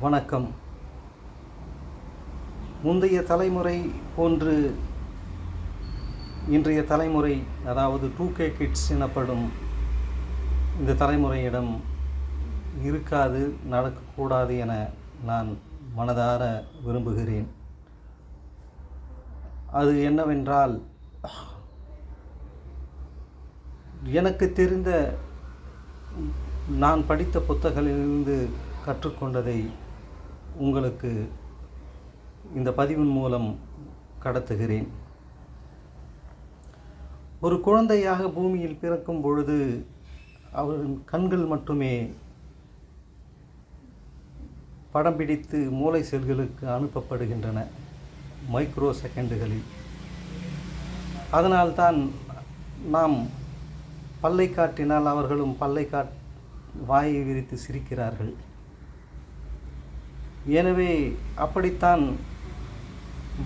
வணக்கம். முந்தைய தலைமுறை போன்று இன்றைய தலைமுறை, அதாவது 2K கிட்ஸ் எனப்படும் இந்த தலைமுறையிடம் இருக்காது, நடக்கக்கூடாது என நான் மனதார விரும்புகிறேன். அது என்னவென்றால், எனக்கு தெரிந்த நான் படித்த புத்தகங்களிலிருந்து கற்றுக்கொண்டதை உங்களுக்கு இந்த பதிவின் மூலம் கடத்துகிறேன். ஒரு குழந்தையாக பூமியில் பிறக்கும் பொழுது அவரின் கண்கள் மட்டுமே படம் பிடித்து மூளை செல்களுக்கு அனுப்பப்படுகின்றன மைக்ரோ செகண்டுகளில். அதனால்தான் நாம் பல்லை காட்டினால் அவர்களும் வாயை விரித்து சிரிக்கிறார்கள். எனவே அப்படித்தான்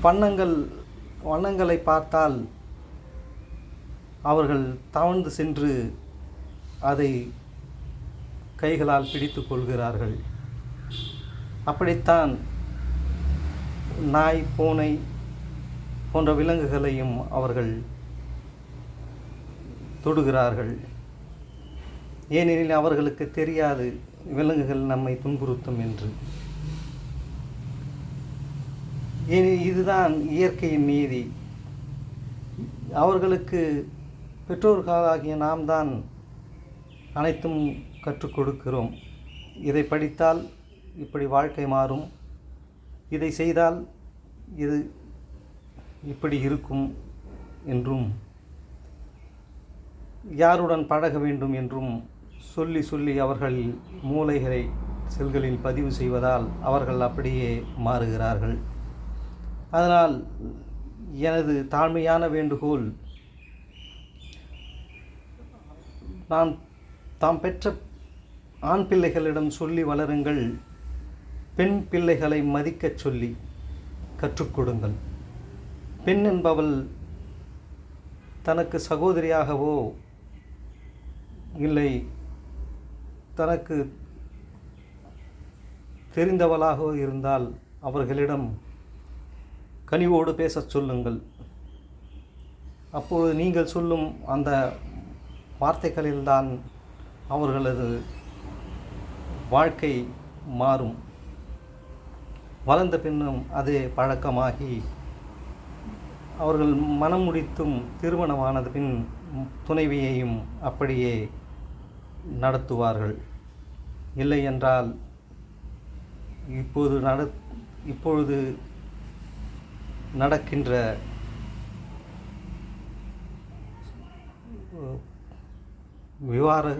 வண்ணங்களை பார்த்தால் அவர்கள் தவழ்ந்து சென்று அதை கைகளால் பிடித்து கொள்கிறார்கள். அப்படித்தான் நாய், பூனை போன்ற விலங்குகளையும் அவர்கள் தொடுகிறார்கள். ஏனெனில் அவர்களுக்கு தெரியாது விலங்குகள் நம்மை துன்புறுத்தும் என்று. இதுதான் இயற்கையின் நீதி. அவர்களுக்கு பெற்றோர்களாகிய நாம் தான் அனைத்தும் கற்றுக் கொடுக்கிறோம். இதை படித்தால் இப்படி வாழ்க்கை மாறும், இதை செய்தால் இது இப்படி இருக்கும் என்றும், யாருடன் பழக வேண்டும் என்றும் சொல்லி அவர்கள் மூளைகளை செல்களில் பதிவு செய்வதால் அவர்கள் அப்படியே மாறுகிறார்கள். அதனால் எனது தாழ்மையான வேண்டுகோள், தாம் பெற்ற ஆண் பிள்ளைகளிடம் சொல்லி வளருங்கள். பெண் பிள்ளைகளை மதிக்கச் சொல்லி கற்றுக் கொடுங்கள். பெண் என்பவள் தனக்கு சகோதரியாகவோ இல்லை தனக்கு தெரிந்தவளாகவோ இருந்தால் அவர்களிடம் கனிவோடு பேசச் சொல்லுங்கள். அப்பொழுது நீங்கள் சொல்லும் அந்த வார்த்தைகளில்தான் அவர்களது வாழ்க்கை மாறும். வளர்ந்த பின்னும் அதே பழக்கமாகி அவர்கள் மனம் முடித்தும் திருமணமானது பின் துணைவியையும் அப்படியே நடத்துவார்கள். இல்லை என்றால் இப்பொழுது நடக்கின்ற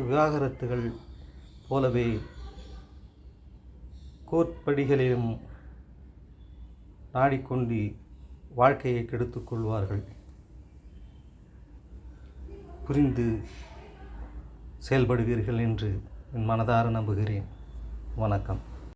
விவாகரத்துகள் போலவே கோர்ட்படிகளிலும் நாடிக்கொண்டு வாழ்க்கையை கெடுத்துக் கொள்வார்கள். புரிந்து செயல்படுவீர்கள் என்று என் மனதார நம்புகிறேன். வணக்கம்.